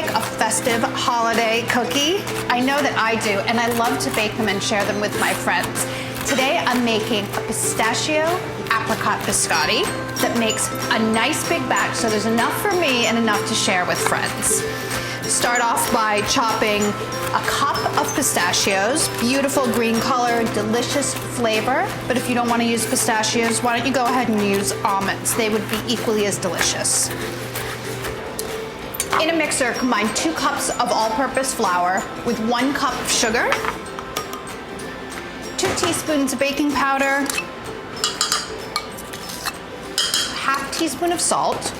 like a festive holiday cookie? I know that I do, and I love to bake them and share them with my friends. Today I'm making a pistachio apricot biscotti that makes a nice big batch, so there's enough for me and enough to share with friends. Start off by chopping a cup of pistachios, beautiful green color, delicious flavor. But if you don't want to use pistachios, why don't you go ahead and use almonds? They would be equally as delicious. In a mixer, combine 2 cups of all-purpose flour with 1 cup of sugar, 2 teaspoons of baking powder, ½ teaspoon of salt,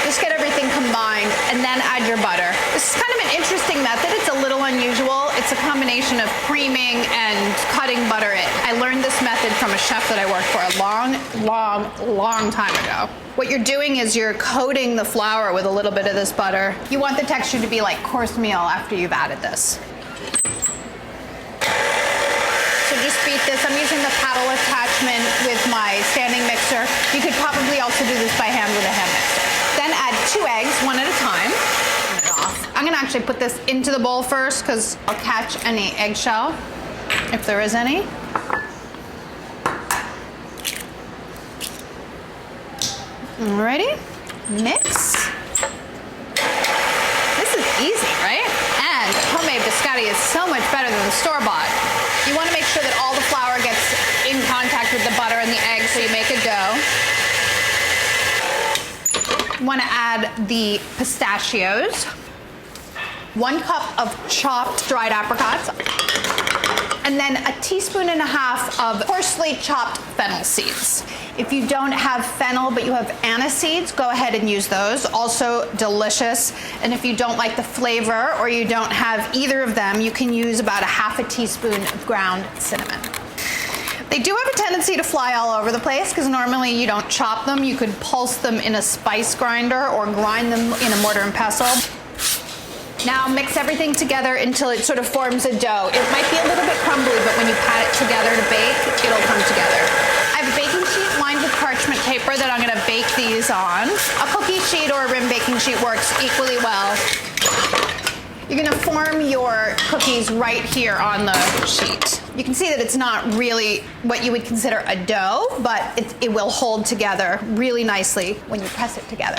just get everything combined and then add your butter. This is kind of an interesting method. It's a little unusual. It's a combination of creaming and cutting butter in. I learned this method from a chef that I worked for a long time ago. What you're doing is you're coating the flour with a little bit of this butter. You want the texture to be like course meal after you've added this. So just beat this. I'm using the paddle attachment with my standing mixer. You could probably also do this by hand with a hand mixer. Then add 2 eggs, one at a time. Turn it off. I'm gonna actually put this into the bowl first because I'll catch any eggshell, if there is any. Alrighty, mix. This is easy, right? And homemade biscotti is so much better than the store-bought. You wanna make sure that all the flour gets in contact with the butter and the egg so you make a dough. You want to add the pistachios, 1 cup of chopped dried apricots, and then a teaspoon and a half of coarsely chopped fennel seeds. If you don't have fennel but you have anise seeds, go ahead and use those. Also delicious. And if you don't like the flavor or you don't have either of them, you can use about ½ teaspoon of ground cinnamon. They do have a tendency to fly all over the place because normally you don't chop them. You could pulse them in a spice grinder or grind them in a mortar and pestle. Now mix everything together until it sort of forms a dough. It might be a little bit crumbly, but when you pat it together to bake, it'll come together. I have a baking sheet lined with parchment paper that I'm gonna bake these on. A cookie sheet or a rim baking sheet works equally well. You're gonna form your cookies right here on the sheet. You can see that it's not really what you would consider a dough, but it will hold together really nicely when you press it together.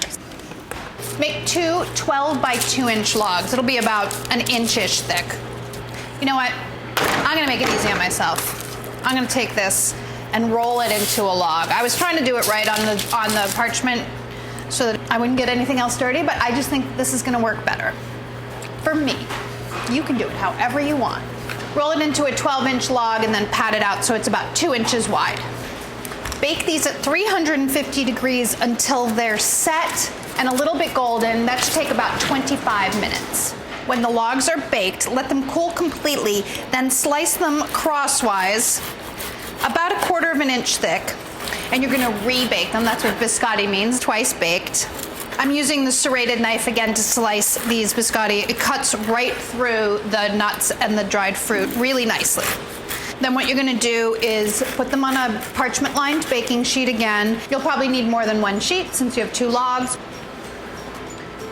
Make 2 12 by 2 inch logs. It'll be about an inch-ish thick. You know what? I'm gonna make it easy on myself. I'm gonna take this and roll it into a log. I was trying to do it right on the parchment so that I wouldn't get anything else dirty, but I just think this is gonna work better. For me, you can do it however you want. Roll it into a 12-inch log and then pat it out so it's about 2 inches wide. Bake these at 350 degrees until they're set and a little bit golden. That should take about 25 minutes. When the logs are baked, let them cool completely, then slice them crosswise, about 1/4 inch thick, and you're gonna rebake them. That's what biscotti means, twice baked. I'm using the serrated knife again to slice these biscotti. It cuts right through the nuts and the dried fruit really nicely. Then what you're gonna do is put them on a parchment lined baking sheet again. You'll probably need more than 1 sheet since you have 2 logs.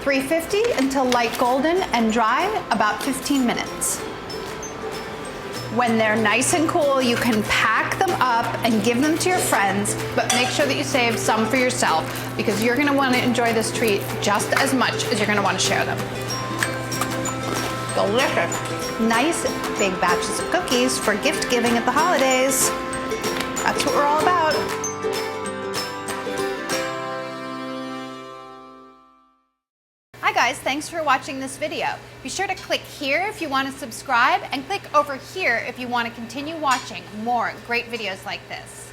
350 until light golden and dry, about 15 minutes. When they're nice and cool, you can pack them up and give them to your friends, but make sure that you save some for yourself because you're gonna wanna enjoy this treat just as much as you're gonna wanna share them. Delicious. Nice big batches of cookies for gift giving at the holidays. That's what we're all about. Hi guys, thanks for watching this video. Be sure to click here if you want to subscribe and click over here if you want to continue watching more great videos like this.